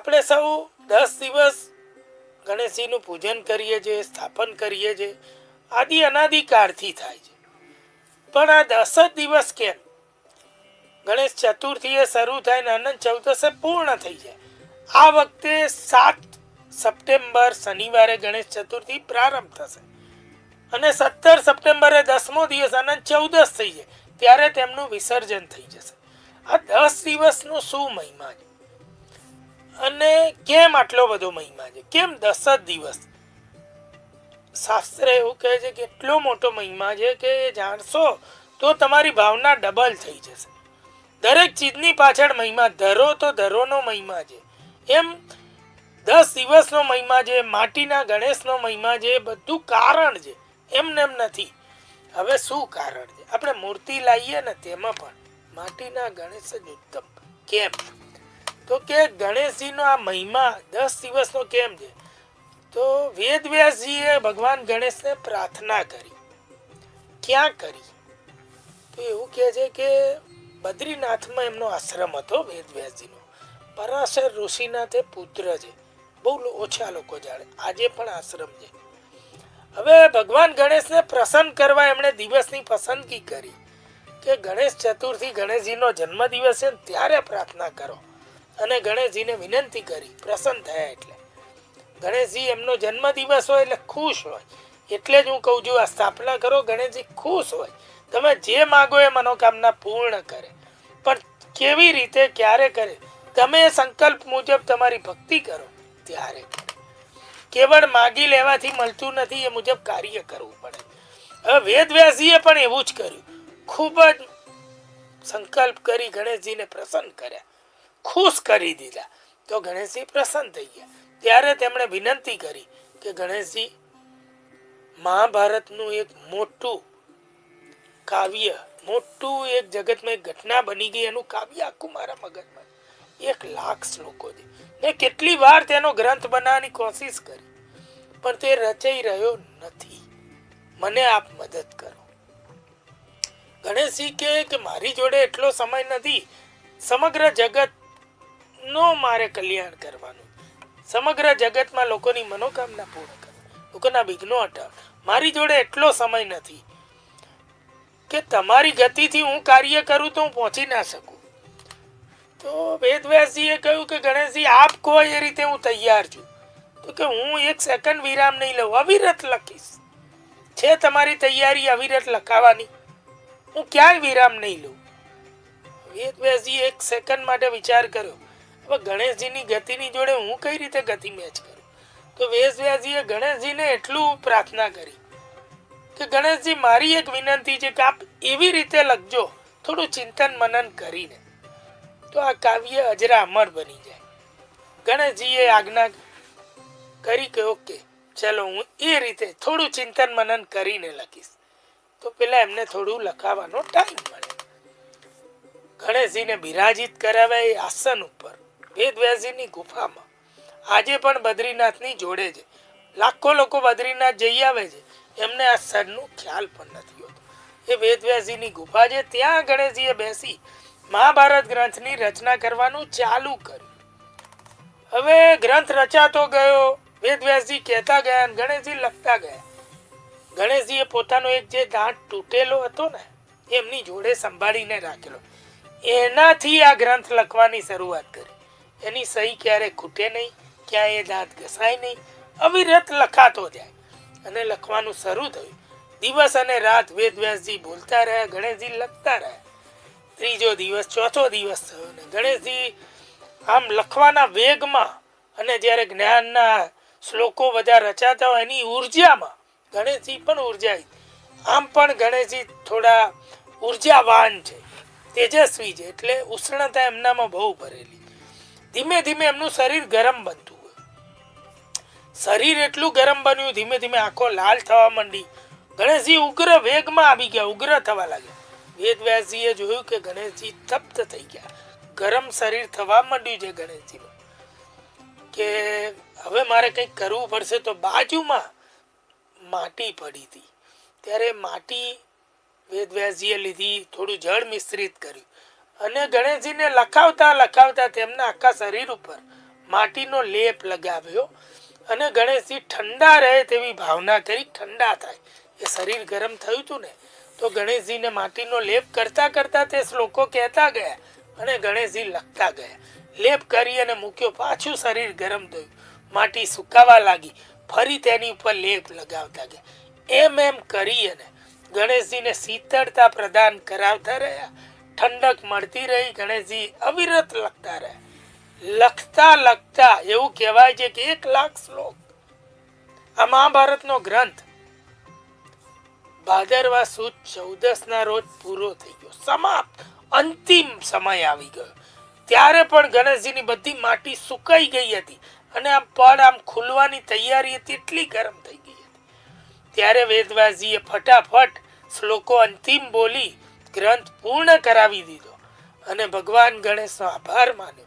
આપણે સૌ 10 દિવસ ગણેશજીનું પૂજન કરીએ છીએ, સ્થાપન કરીએ છીએ, આદિ અનાદિકાળથી થાય છે. પણ આ 10 જ દિવસ કેમ? ગણેશ ચતુર્થીએ શરૂ થાય ને અનંત ચૌદસે પૂર્ણ થઈ જાય. આ વખતે 7 સપ્ટેમ્બર શનિવારે ગણેશ ચતુર્થી પ્રારંભ થશે અને 17 સપ્ટેમ્બરે 10મો દિવસ અનંત ચૌદસ થઈ જાય ત્યારે તેમનું વિસર્જન થઈ જશે. આ 10 દિવસનો શું મહિમા છે અને કેમ આટલો બધો મહિમા છે? કેમ 10 જ દિવસ? શાસ્ત્ર એવું કહે છે કે એટલો મોટો મહિમા છે કે એ જાણશો તો તમારી ભાવના ડબલ થઈ જશે. દરેક ચીજની પાછળ મહિમા, ધરો તો ધરોનો મહિમા છે, એમ 10 દિવસનો મહિમા છે, માટીના ગણેશનો મહિમા છે. બધું કારણ છે, એમને એમ નથી. હવે શું કારણ છે? આપણે મૂર્તિ લાવીએ ને તેમાં પણ માટીના ગણેશ જ ઉત્તમ. કેમ? તો કે ગણેશજીનો આ મહિમા 10 દિવસનો કેમ છે? તો વેદવ્યાસજીએ ભગવાન ગણેશને પ્રાર્થના કરી. ક્યાં કરી? તો એવું કહે છે કે બદ્રીનાથમાં એમનો આશ્રમ હતો વેદવ્યાસજીનો. પરાશર ઋષિના તે પુત્ર છે. બહુ ઓછા લોકો જાણે, આજે પણ આશ્રમ છે. હવે ભગવાન ગણેશને પ્રસન્ન કરવા એમણે દિવસની પસંદગી કરી કે ગણેશ ચતુર્થી ગણેશજીનો જન્મદિવસ છે, ત્યારે પ્રાર્થના કરો. અને ગણેશજીને વિનંતી કરી, પ્રસન્ન થયા. એટલે ગણેશજી એમનો જન્મદિવસ હોય એટલે ખુશ હોય. એટલે જ હું કહું છું, આ સ્થાપના કરો, ગણેશજી ખુશ હોય. તમે જે માગો એ મનોકામના પૂર્ણ કરે. પણ કેવી રીતે, ક્યારે કરે? તમે સંકલ્પ મુજબ તમારી ભક્તિ કરો ત્યારે. કેવળ માગી લેવાથી મળતું નથી, એ મુજબ કાર્ય કરવું પડે. હવે વેદવ્યાસજીએ પણ એવું જ કર્યું. ખૂબ જ સંકલ્પ કરી ગણેશજીને પ્રસન્ન કર્યા, ખુશ કરી દીધા. તો ગણેશજી પ્રસન્ન થઈ ગયા. ત્યારે તેમણે વિનંતી કરી કે ગણેશજી, મહાભારતનું એક મોટું કાવ્ય, મોટું એક જગતમાં એક ઘટના બની ગઈ, એનું કાવ્ય આખું મારા મગજમાં 1,00,000 શ્લોકો છે. મેં કેટલી વાર તેનો ગ્રંથ બનાવવાની કોશિશ કરી, પણ તે રચાઈ રહ્યો નથી. મને આપ મદદ કરો. ગણેશજી કે મારી જોડે એટલો સમય નથી. સમગ્ર જગત નો મારે કલ્યાણ કરવાનું, સમગ્ર જગતમાં લોકોની મનોકામના પૂર્ણ કરવી, લોકોના વિઘ્નો હટાવ. મારી જોડે એટલો સમય નથી કે તમારી ગતિથી હું કાર્ય કરું તો હું પહોંચી ના શકું. તો વેદવ્યાસજીએ કહ્યું કે ગણેશજી, આપ કહો એ રીતે હું તૈયાર છું. તો કે હું 1 સેકન્ડ વિરામ નહીં લઉં, અવિરત લખીશ. છે તમારી તૈયારી અવિરત લખાવાની? હું ક્યાંય વિરામ નહીં લઉં. વેદવ્યાસજી 1 સેકન્ડ માટે વિચાર કર્યો. હવે ગણેશજીની ગતિની જોડે હું કઈ રીતે ગતિ મેચ કરું? તો વેદવ્યાસજીએ ગણેશજીને એટલું પ્રાર્થના કરી કે ગણેશજી, મારી એક વિનંતી છે કે આપ એવી રીતે લખજો, થોડું ચિંતન મનન કરીને, તો આ કાવ્ય અજરા અમર બની જાય. ગણેશજીએ આજ્ઞા કરી કે ઓકે ચલો, હું એ રીતે થોડું ચિંતન મનન કરીને લખીશ. તો પેલા એમને થોડું લખાવાનો ટાઈમ મળે. ગણેશજીને બિરાજિત કરાવ્યા એ આસન ઉપર વેદવ્યાસજીની ગુફામાં. આજે પણ બદ્રીનાથની જોડે છે. લાખો લોકો બદ્રીનાથ જઈ આવે છે, એમને આ સ્થળનું ખ્યાલ પણ નથી હોતો. એ વેદવ્યાસજીની ગુફા છે. ત્યાં ગણેશજીએ બેસી મહાભારત ગ્રંથની રચના કરવાનું ચાલુ કર્યું. હવે ગ્રંથ રચાતો ગયો, વેદવ્યાસજી કહેતા ગયા અને ગણેશજી લખતા ગયા. ગણેશજીએ પોતાનો એક જે દાંત તૂટેલો હતો ને, એમની જોડે સંભાળીને રાખેલો. એનાથી આ ગ્રંથ લખવાની શરૂઆત કરી. એની સહી ક્યારે ખૂટે નહીં, ક્યાંય એ દાંત ઘસાય નહીં, અવિરત લખાતો જાય. અને લખવાનું શરૂ થયું. દિવસ અને રાત વેદવ્યાસજી બોલતા રહ્યા, ગણેશજી લખતા રહ્યા. ત્રીજો દિવસ, ચોથો દિવસ થયો ને ગણેશજી આમ લખવાના વેગમાં અને જ્યારે જ્ઞાનના શ્લોકો બધા રચાતા હોય એની ઉર્જામાં ગણેશજી પણ ઉર્જાઈ. આમ પણ ગણેશજી થોડા ઉર્જાવાન છે, તેજસ્વી છે, એટલે ઉષ્ણતા એમનામાં બહુ ભરેલી. ધીમે ધીમે એમનું શરીર ગરમ બનતું હોય. શરીર એટલું ગરમ બન્યું, ધીમે ધીમે આંખો લાલ થવા માંડી. ગણેશજી ઉગ્ર વેગમાં આવી ગયા, ઉગ્ર થવા લાગ્યા. વેદવ્યાસજીએ જોયું કે ગણેશજી તપ્ત થઈ ગયા, ગરમ શરીર થવા માંડ્યું છે ગણેશજીનું. કે હવે મારે કંઈક કરવું પડશે. તો બાજુમાં માટી પડી હતી, ત્યારે માટી વેદવ્યાસજીએ લીધી, થોડું જળ મિશ્રિત કર્યું અને ગણેશજીને લખાવતા લખાવતા તેમના આખા શરીર ઉપર માટીનો લેપ લગાવ્યો અને ગણેશજી ઠંડા રહે તેવી ભાવના કરી, ઠંડા થાય. એ શરીર ગરમ થયું હતું ને, તો ગણેશજીને માટીનો લેપ કરતા કરતા તે શ્લોકો કહેતા ગયા અને ગણેશજી લખતા ગયા. લેપ કરી અને મૂક્યો, પાછું શરીર ગરમ થયું, માટી સુકાવા લાગી, ફરી તેની ઉપર લેપ લગાવતા ગયા. એમ કરી અને ગણેશજીને શીતળતા પ્રદાન કરાવતા રહ્યા, ઠંડક મળતી રહી. ગણેશજી અવિરત લખતા રહ્યા. લખતા લખતા એવું કહેવાય છે કે 1,00,000 શ્લોક, આ મહાભારતનો ગ્રંથ ભાદરવા સુદ 14 રોજ પૂરો થઈ ગયો, સમાપ્ત. અંતિમ સમય આવી ગયો. ત્યારે પણ ગણેશજીની બધી માટી સુકાઈ ગઈ હતી અને આમ પડ આમ ખુલવાની તૈયારી હતી, એટલી ગરમ થઈ ગઈ હતી. ત્યારે વેદવ્યાસજીએ ફટાફટ શ્લોકો અંતિમ બોલી ગ્રંથ પૂર્ણ કરાવી દીધો અને ભગવાન ગણેશનો આભાર માન્યો.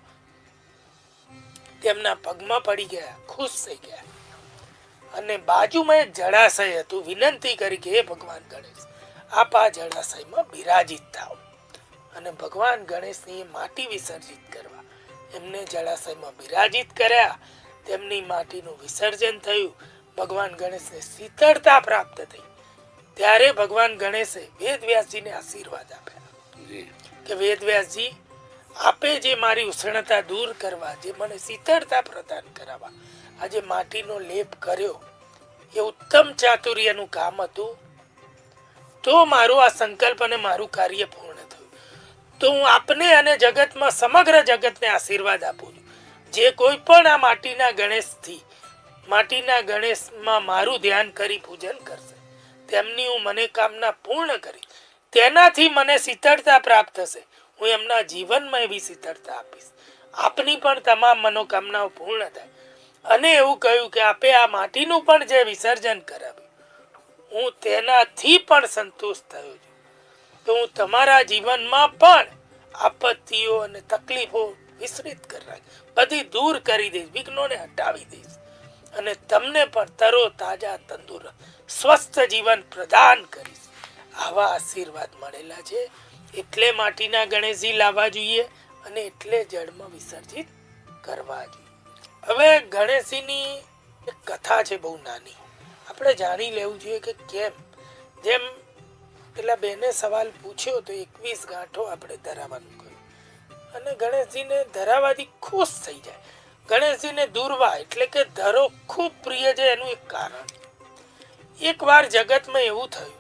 તેમના પગમાં પડી ગયા, ખુશ થઈ ગયા અને બાજુમાં એક જળાશય હતું. વિનંતી કરી કે હે ભગવાન ગણેશ, આપ આ જળાશયમાં બિરાજિત થાઓ. અને ભગવાન ગણેશની માટી વિસર્જિત કરવા એમને જળાશયમાં બિરાજિત કર્યા. તેમની માટીનું વિસર્જન થયું. ભગવાન ગણેશને શીતળતા પ્રાપ્ત થઈ. ત્યારે ભગવાન ગણેશે વેદવ્યાસજીને આશીર્વાદ આપ્યા કે વેદવ્યાસજી, આપે જે મારી ઉષ્ણતા દૂર કરવા, જે મને શીતળતા પ્રદાન કરાવવા આજે માટીનો લેપ કર્યો, એ ઉત્તમ ચાતુર્યનું કામ હતું. તો મારો આ સંકલ્પ અને મારું કાર્ય પૂર્ણ થયું. તો હું આપને અને જગતમાં સમગ્ર જગતને આશીર્વાદ આપું છું. જે કોઈ પણ આ માટીના ગણેશમાં મારું ધ્યાન કરી પૂજન કરશે, તેમની હું મનોકામના પૂર્ણ કરી, તેનાથી મને શીતળતા પ્રાપ્ત થશે. હું એમના જીવનમાં એવી શીતળતા આપીશ, આપની પણ તમામ મનોકામનાઓ પૂર્ણ થાય. અને એવું કહ્યું કે આપે આ માટીનું પણ જે વિસર્જન કરાવ્યું, હું તેનાથી પણ સંતુષ્ટ થયો છું. તો હું તમારા જીવનમાં પણ આપત્તિઓ અને તકલીફો વિસ્તૃત કરી નાખીશ, બધી દૂર કરી દઈશ, વિઘ્નોને હટાવી દઈશ અને તમને પણ તરો તાજા તંદુરસ્ત સ્વસ્થ જીવન પ્રદાન કરીશ. આવા આશીર્વાદ મળેલા છે. એટલે માટીના ગણેશજી લાવવા જોઈએ અને એટલે જળમાં વિસર્જિત કરવા જોઈએ. હવે ગણેશજીની એક કથા છે બહુ નાની, આપણે જાણી લેવું જોઈએ કે કેમ. જેમ પેલા બેને સવાલ પૂછ્યો તો 21 ગાંઠો આપણે ધરાવવાનું કહ્યું અને ગણેશજીને ધરાવવાથી ખુશ થઈ જાય. ગણેશજીને દૂરવા એટલે કે ધરો ખૂબ પ્રિય છે. એનું એક કારણ, એકવાર જગતમાં એવું થયું,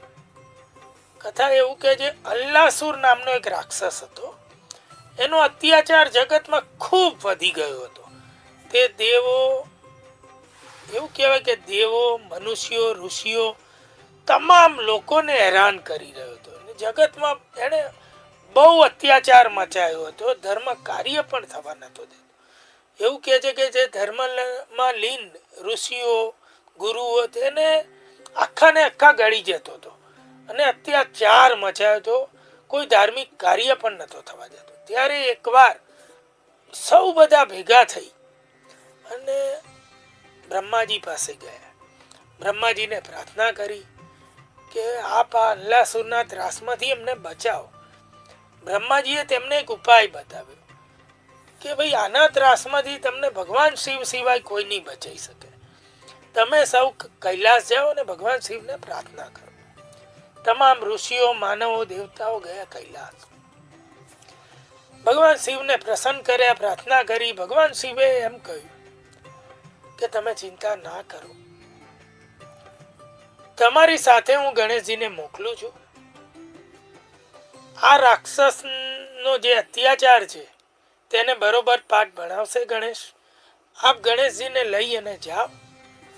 કથા એવું કે જે અલ્લાસુર નામનો એક રાક્ષસ હતો, એનો અત્યાચાર જગતમાં ખૂબ વધી ગયો હતો. તે દેવો, એવું કહેવાય કે દેવો, મનુષ્યો, ઋષિઓ, તમામ લોકોને હેરાન કરી રહ્યો હતો. જગતમાં એણે બહુ અત્યાચાર મચાયો હતો. ધર્મ કાર્ય પણ થવા નતો દેતો. એવું કહે છે કે જે ધર્મમાં લીન ઋષિઓ, ગુરુઓ, તેને આખાને આખા ગળી જતો હતો અને અત્યાચાર મચાયો હતો. કોઈ ધાર્મિક કાર્ય પણ નતો થવા દેતો. ત્યારે એકવાર સૌ બધા ભેગા થઈ અને બ્રહ્માજી પાસે ગયા. બ્રહ્માજીને પ્રાર્થના કરી કે આપ આ અલ્લાસુરના ત્રાસમાંથી એમને બચાવો. બ્રહ્માજીએ તેમને એક ઉપાય બતાવ્યો કે ભાઈ આના ત્રાસમાંથી તમને ભગવાન શિવ સિવાય કોઈ નહીં બચાવી શકે. તમે સૌ કૈલાસ જાઓ અને ભગવાન શિવને પ્રાર્થના કરો. તમામ ઋષિઓ, માનવો, દેવતાઓ ગયા કૈલાસ. ભગવાન શિવને પ્રસન્ન કર્યા, પ્રાર્થના કરી. ભગવાન શિવે એમ કહ્યું કે તમે ચિંતા ના કરો, તમારી સાથે હું ગણેશજીને મોકલું છું. આ રાક્ષસનો જે અત્યાચાર છે તેને બરોબર પાઠ ભણાવશે ગણેશ. આપ ગણેશજીને લઈ અને જાઓ,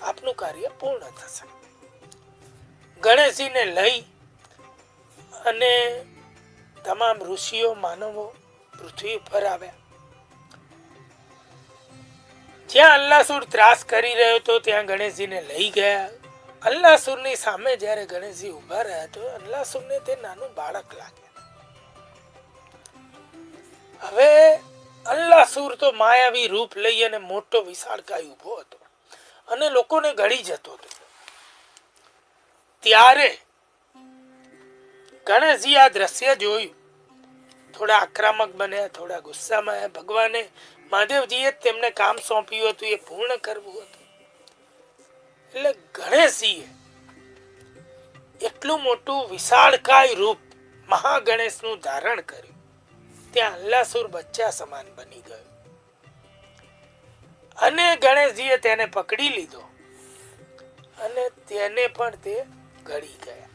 આપનું કાર્ય પૂર્ણ થશે. ગણેશજીને લઈ અને તમામ ઋષિઓ, માનવો પૃથ્વી પર આવ્યા. જ્યાં અલ્લાસુર ત્રાસ કરી રહ્યો હતો ત્યાં ગણેશજીને લઈ ગયા. અલ્લાસુરની સામે જ્યારે ગણેશજી ઉભા રહ્યા તો અલ્લાસુરને તે નાનું બાળક લાગ્યા. હવે અલ્લાસુર તો માયાવી રૂપ લઈ અને મોટો વિશાળકાય ઉભો હતો અને લોકોને ગળી જતો હતો. ત્યારે ગણેશજી આ દ્રશ્ય જોયું, થોડા આક્રમક બન્યા, થોડા ગુસ્સામાં આવ્યા. ભગવાને મહાદેવજીએ જ તેમને કામ સોંપ્યું હતું, એ પૂર્ણ કરવું હતું. એટલે ગણેશજીએ એટલું મોટું વિશાળકાય રૂપ મહાગણેશનું ધારણ કર્યું. ત્યાં અલ્લાસુર બચ્ચા સમાન બની ગયો અને ગણેશજીએ તેને પકડી લીધો અને તેને પણ તે ગળી ગયા.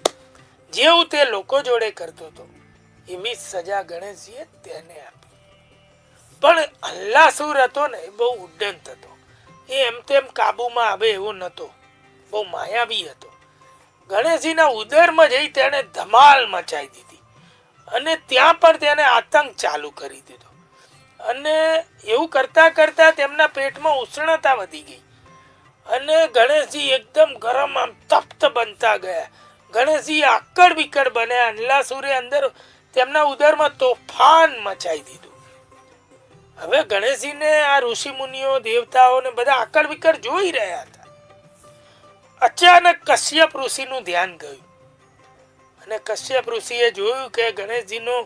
જેવું તે લોકો જોડે કરતો હતો એવી સજા ગણેશજીએ તેને આપી. પણ અલ્લાસુર હતો ને એ બહુ ઉડ્ડંત હતો. એ એમ તેમ કાબુમાં આવે એવો નહોતો, બહુ માયાવી હતો. ગણેશજીના ઉદરમાં જઈ તેને ધમાલ મચાવી દીધી અને ત્યાં પણ તેને આતંક ચાલુ કરી દીધો. અને એવું કરતા કરતા તેમના પેટમાં ઉષ્ણતા વધી ગઈ અને ગણેશજી એકદમ ગરમ આમ તપ્ત બનતા ગયા. ગણેશજી આકડ વિકડ બન્યા. અલ્લાસુરે અંદર તેમના ઉદરમાં તોફાન મચાવી દીધું. હવે ગણેશજીને આ ઋષિ મુનિઓ દેવતાઓને બધા આકડ વિકડ જોઈ રહ્યા હતા. અચાનક કશ્યપ ઋષિનું ધ્યાન ગયું અને કશ્યપ ઋષિએ જોયું કે ગણેશજીનું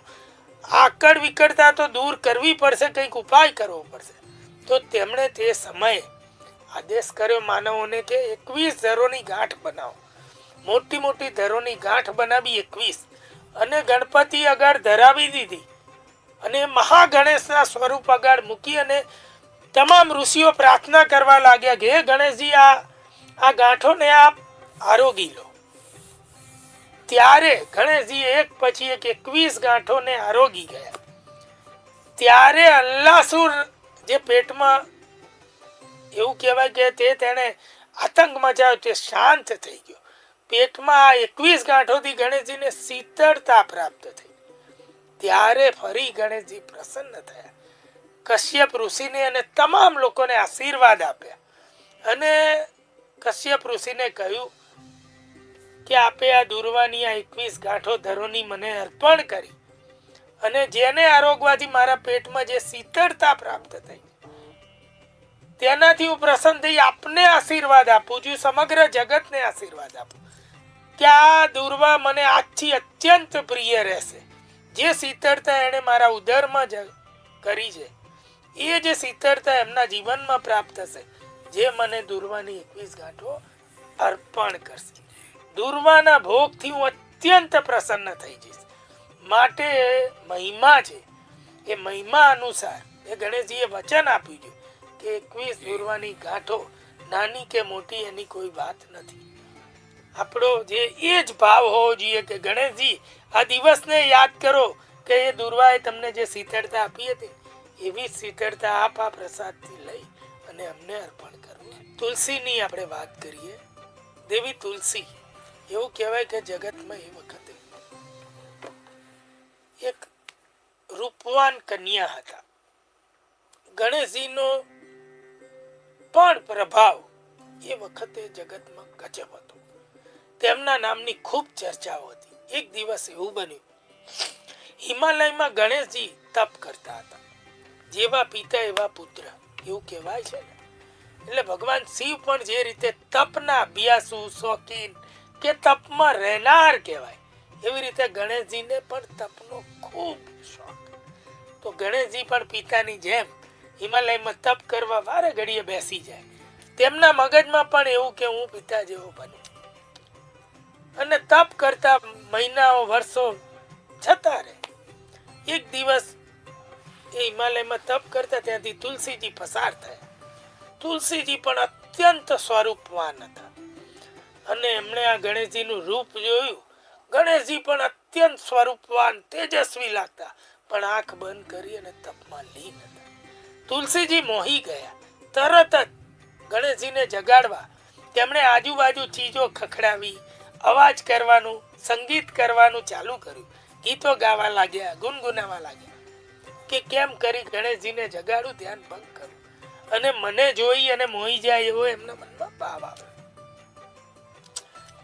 આકડ વિકડતા તો દૂર કરવી પડશે, કંઈક ઉપાય કરવો પડશે. તો તેમણે તે સમયે આદેશ કર્યો માનવોને કે 21 ધરોની ગાંઠ બનાવો. મોટી મોટી ધરોની ગાંઠ બનાવી 21 અને ગણપતિ આગળ ધરાવી દીધી અને મહાગણેશના સ્વરૂપ આગળ મૂકી અને તમામ ઋષિઓ પ્રાર્થના કરવા લાગ્યા કે હે ગણેશજી, આ ગાંઠોને આપ આરોગી લો. ત્યારે ગણેશજી એક પછી એક 21 ગાંઠોને આરોગી ગયા. ત્યારે અલ્લાસુર જે પેટમાં એવું કહેવાય કે તેને આતંક મચાવ્યો તે શાંત થઈ ગયો. પેટમાં આ 21 ગાંઠોથી ગણેશજીને શીતળતા પ્રાપ્ત થઈ. ત્યારે ફરી ગણેશજી પ્રસન્ન થયા. કશ્યપ ઋષિને અને તમામ લોકોને આશીર્વાદ આપ્યા અને કશ્યપ ઋષિને કહ્યું કે આપે આ દુર્વાની આ 21 ગાંઠો ધરોની મને અર્પણ કરી અને જેને આરોગવાથી મારા પેટમાં જે શીતળતા પ્રાપ્ત થઈ તેનાથી હું પ્રસન્ન થઈ આપને આશીર્વાદ આપું છું, સમગ્ર જગતને આશીર્વાદ આપું કે આ દુર્વા મને આજથી અત્યંત પ્રિય રહેશે. જે શીતળતા એણે મારા ઉદરમાં કરી છે એ જે શીતળતા એમના જીવનમાં પ્રાપ્ત થશે, જે મને દુર્વાની 21 ગાંઠો અર્પણ કરશે. દુર્વાના ભોગથી હું અત્યંત પ્રસન્ન થઈ જઈશ. માટે મહિમા છે, એ મહિમા અનુસાર એ ગણેશજીએ વચન આપ્યું છે કે 21 દુર્વાની ગાંઠો નાની કે મોટી એની કોઈ વાત નથી. આપણો જે એ જ ભાવ હોવો જોઈએ કે ગણેશજી આ દિવસને યાદ કરો કે એ દુર્વાએ તમને જે શીતળતા આપી હતી એવી શીતળતા આપ આ પ્રસાદથી લઈ અને અમને અર્પણ કરો. તુલસીની આપણે વાત કરીએ. દેવી તુલસી, એવું કહેવાય કે જગતમાં એ વખતે એક રૂપવાન કન્યા હતા. ગણેશજીનો પણ પ્રભાવ એ વખતે જગતમાં ગજબ હતો. તેમના નામની ખૂબ ચર્ચાઓ હતી. એક દિવસ એવું બન્યું, હિમાલયમાં ગણેશજી તપ કરતા હતા. જેવા પિતા એવા પુત્ર, એવું કહેવાય છે ને. એટલે ભગવાન શિવ પણ જે રીતે તપના અભ્યાસુ, શોખીન કે તપમાં રહેનાર કહેવાય, એવી રીતે ગણેશજીને પણ તપનો ખૂબ શોખ. તો ગણેશજી પણ પિતાની જેમ હિમાલયમાં તપ કરવા વારે ઘડીએ બેસી જાય. તેમના મગજમાં પણ એવું કે હું પિતા જેવો બનું. અને તપ કરતા મહિનાઓ વર્ષો જતા રહે. એક દિવસ એ હિમાલયમાં તપ કરતા ત્યાંથી તુલસીજી પસાર થયા. તુલસીજી પણ અત્યંત સ્વરૂપવાન હતા અને એમણે આ ગણેશજીનું રૂપ જોયું. ગણેશજી પણ અત્યંત સ્વરૂપવાન તેજસ્વી લાગતા, પણ આંખ બંધ કરી અને તપમાં લીન હતા. તુલસીજી મોહી ગયા. તરત જ ગણેશજીને જગાડવા તેમણે આજુબાજુ ચીજો ખખડાવી, અવાજ કરવાનું, સંગીત કરવાનું ચાલુ કર્યું. ગીતો ગાવા લાગ્યા, ગુનગુનાવા લાગ્યા કે કેમ કરી ગણેશજીને જગાડું, ધ્યાન ભંગ કરું અને મને જોઈ અને મોહી જાય એવો એમના મનમાં ભાવ આવે.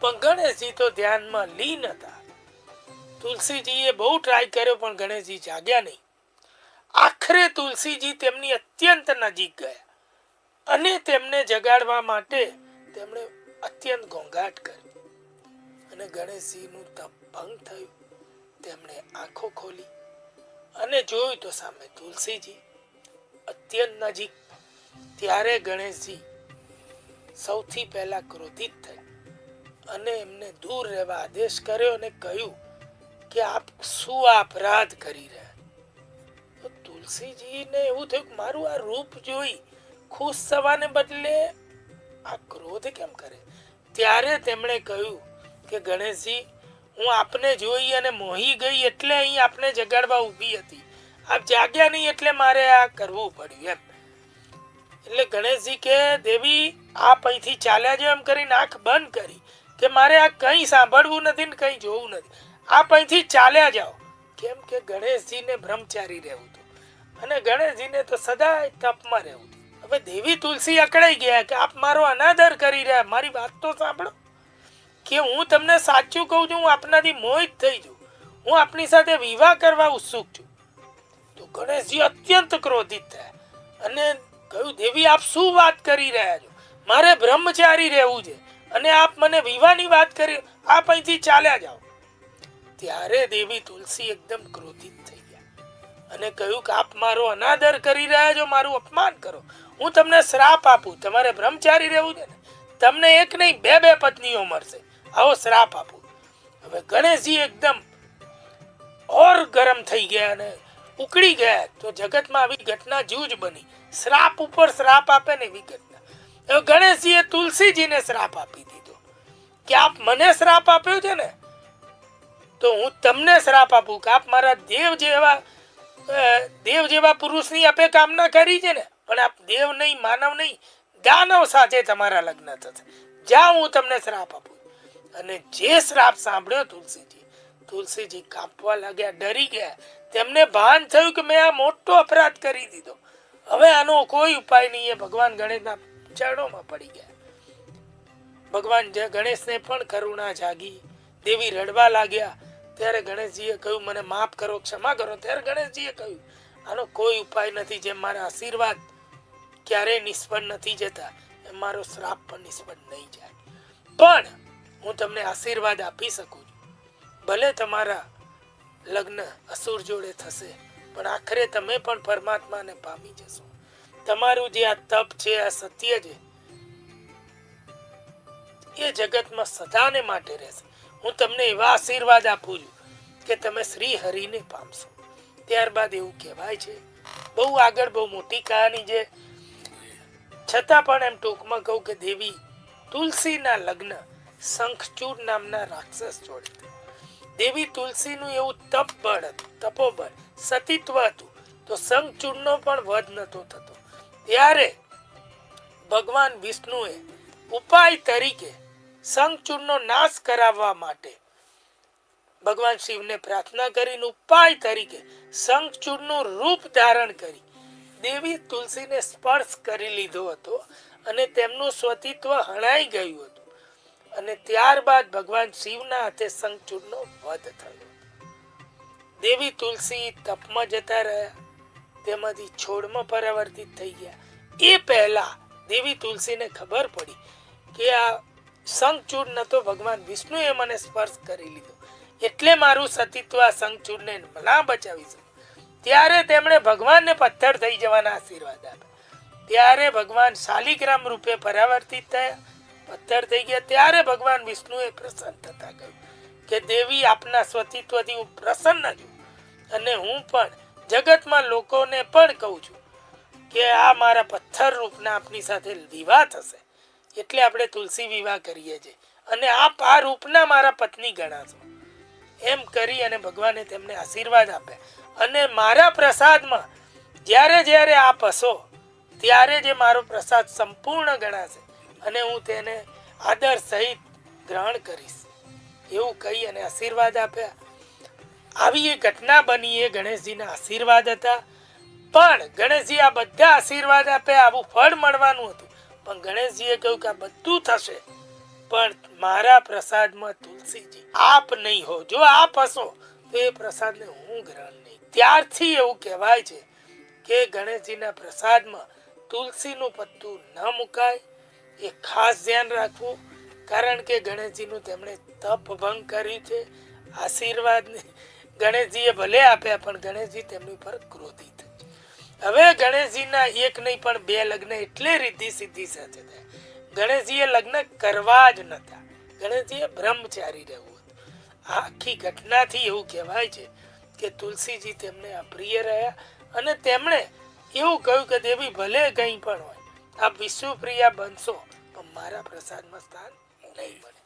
પણ ગણેશજી તો ધ્યાનમાં લીન હતા. તુલસીજીએ બહુ ટ્રાય કર્યો પણ ગણેશજી જાગ્યા નહીં. આખરે તુલસીજી તેમની અત્યંત નજીક ગયા અને તેમને જગાડવા માટે તેમણે અત્યંત ઘોંઘાટ કરી અને ગણેશજીનું તપ ભંગ થયું. તેમણે આંખો ખોલી અને જોયું તો સામે તુલસીજી અત્યંત નજીક, ત્યારે ગણેશજી સૌથી પહેલા ક્રોધિત થયા અને એમને દૂર રહેવા આદેશ કર્યો અને કહ્યું કે આપ શું આ અપરાધ કરી રહ્યા. તો તુલસીજીને એવું થયું કે મારું આ રૂપ જોઈ ખુશ થવાને બદલે આ ક્રોધ કેમ કરે. ત્યારે તેમણે કહ્યું કે ગણેશજી, હું આપને જોઈ અને મોહી ગઈ એટલે અહીં આપને જગાડવા ઊભી હતી. આપ જાગ્યા નહીં એટલે મારે આ કરવું પડ્યું એમ. એટલે ગણેશજી કે દેવી આપ અહીંથી ચાલ્યા જાઓ એમ કરીને આંખ બંધ કરી કે મારે આ કંઈ સાંભળવું નથી ને કંઈ જોવું નથી, આપ અહીંથી ચાલ્યા જાઓ. કેમ કે ગણેશજીને બ્રહ્મચારી રહેવું હતું અને ગણેશજીને તો સદાય તપમાં રહેવું હતું. હવે દેવી તુલસી અકળાઈ ગયા કે આપ મારો અનાદર કરી રહ્યા, મારી વાત તો સાંભળો કે હું તમને સાચું કહું છું, હું આપનાથી મોહિત થઈ છું, હું આપની સાથે વિવાહ કરવા ઉત્સુક છું. તો ગણેશજી અત્યંત ક્રોધિત થયા અને કહ્યું દેવી આપ શું વાત કરી રહ્યા છો, મારે બ્રહ્મચારી રહેવું છે અને આપ મને વિવાહની વાત કરી, આપ અહીંથી ચાલ્યા જાઓ. ત્યારે દેવી તુલસી એકદમ ક્રોધિત થઈ ગયા અને કહ્યું કે આપ મારો અનાદર કરી રહ્યા છો, મારું અપમાન કરો, હું તમને શ્રાપ આપું, તમારે બ્રહ્મચારી રહેવું છે ને, તમને એક નહીં બે પત્નીઓ મળશે, આવો શ્રાપ આપું. હવે ગણેશજી એકદમ ઓર ગરમ થઈ ગયા અને ઉકળી ગયા. તો જગતમાં આવી ઘટના જૂજ બની, શ્રાપ ઉપર શ્રાપ આપે ને એવી ઘટના. હવે ગણેશજીએ તુલસીજીને શ્રાપ આપી દીધો કે આપ મને શ્રાપ આપ્યો છે ને, તો હું તમને શ્રાપ આપું કે આપ મારા દેવ જેવા પુરુષની આપે કામના કરી છે ને, પણ આપ દેવ નહીં, માનવ નહીં, દાનવ સાથે તમારા લગ્ન થશે. જ્યાં હું તમને શ્રાપ આપું. અને જે શ્રાપ સાંભળ્યો તુલસીજી કાંપવા લાગ્યા, ડરી ગયા. તેમને ભાન થયું કે મેં આ મોટો અપરાધ કરી દીધો, હવે આનો કોઈ ઉપાય નહીં. એ ભગવાન ગણેશના ચરણોમાં પડી ગયા. ભગવાન ગણેશને પણ કરુણા જાગી, દેવી રડવા લાગ્યા. ત્યારે ગણેશજીએ કહ્યું મને માફ કરો, ક્ષમા કરો. ત્યારે ગણેશજીએ કહ્યું આનો કોઈ ઉપાય નથી. જેમ મારા આશીર્વાદ ક્યારેય નિષ્ફળ નથી જતા એમ મારો શ્રાપ પણ નિષ્ફળ નહીં જાય. પણ હું તમને આશીર્વાદ આપી શકું છું, ભલે તમારા લગ્ન અસુર જોડે થશે પણ આખરે તમે પણ પરમાત્માને પામી જશો. તમારું જે આ તપ છે, આ સત્ય છે, એ જગતમાં સદાને માટે રહેશે. હું તમને એવા આશીર્વાદ આપું છું કે તમે શ્રી હરિને પામશો. ત્યારબાદ એવું કહેવાય છે, બહુ આગળ બહુ મોટી કહાની છે, છતાં પણ એમ ટૂંકમાં કહું કે દેવી તુલસીના લગ્ન શંખચૂડ નામના રાક્ષસ જોડે. દેવી તુલસીનું એવું તપબળ હતું, તપોબળ, સતીત્વ હતું, તો શંખચૂડનો પણ વધ નહોતો થતો. ત્યારે ભગવાન વિષ્ણુએ ઉપાય તરીકે શંખચૂડનો નાશ કરાવવા માટે ભગવાન શિવને પ્રાર્થના કરીને ઉપાય તરીકે શંખચૂડનું રૂપ ધારણ કરી દેવી તુલસીને સ્પર્શ કરી લીધો હતો અને તેમનું સ્વતિત્વ હણાઈ ગયું હતું. અને ત્યારબાદ ભગવાન શિવના હાથે શંખચૂડનો વધ થયો. દેવી તુલસી તપમાં જતા રહ્યા, તેમાંથી છોડમાં પરાવર્તિત થઈ ગયા. એ પહેલા દેવી તુલસીને ખબર પડી કે આ શંખચૂડ નતો, ભગવાન વિષ્ણુએ મને સ્પર્શ કરી લીધો એટલે મારું સતીત્વ આ શંખચૂડને ના બચાવી શકે. ત્યારે તેમણે ભગવાનને પથ્થર થઈ જવાના આશીર્વાદ આપ્યા. ત્યારે ભગવાન શાલિગ્રામ રૂપે પરાવર્તિત થયા, પથ્થર થઈ ગયા. ત્યારે ભગવાન વિષ્ણુએ પ્રસન્ન થતા કહ્યું કે દેવી આપના સ્વતિત્વથી હું પ્રસન્ન છું અને હું પણ જગતમાં લોકોને પણ કહું છું કે આ મારા પથ્થર રૂપના આપની સાથે વિવાહ થશે, એટલે આપણે તુલસી વિવાહ કરીએ છીએ અને આપ આ રૂપના મારા પત્ની ગણાશો. એમ કરી અને ભગવાને તેમને આશીર્વાદ આપ્યા. અને મારા પ્રસાદમાં જ્યારે જ્યારે આપ હશો ત્યારે જે મારો પ્રસાદ સંપૂર્ણ ગણાશે અને હું તેને આદર સહિત ગ્રહણ કરીશ, એવું કહી અને આશીર્વાદ આપ્યા. આવી એ ઘટના બની, એ ગણેશજીના આશીર્વાદ હતા. પણ ગણેશજી આ બધા આશીર્વાદ આપ્યા, આવું ફળ મળવાનું હતું. પણ ગણેશજીએ કહ્યું કે આ બધું થશે પણ મારા પ્રસાદમાં તુલસીજી આપ નહીં હો. જો આપ હશો તો એ પ્રસાદને હું ગ્રહણ નહીં. ત્યારથી એવું કહેવાય છે કે ગણેશજીના પ્રસાદમાં તુલસીનું પત્તું ન મુકાય, એ ખાસ ધ્યાન રાખવું. કારણ કે ગણેશજીનું તેમણે તપ ભંગ કર્યું છે. આશીર્વાદ ગણેશજીએ ભલે આપ્યા પણ ગણેશજી તેમની પર ક્રોધિત. હવે ગણેશજીના એક નહીં પણ 2 લગ્ન એટલે રિદ્ધિ સિદ્ધિ સાથે થયા. ગણેશજીએ લગ્ન કરવા જ નતા. ગણેશજીએ બ્રહ્મચારી રહેવું હતું. આ આખી ઘટનાથી એવું કહેવાય છે કે તુલસીજી તેમને અપ્રિય રહ્યા અને તેમણે એવું કહ્યું કે દેવી ભલે કંઈ પણ હોય આપ વિશ્વપ્રિયા બનશો પણ મારા પ્રસાદમાં સ્થાન નહીં મળે.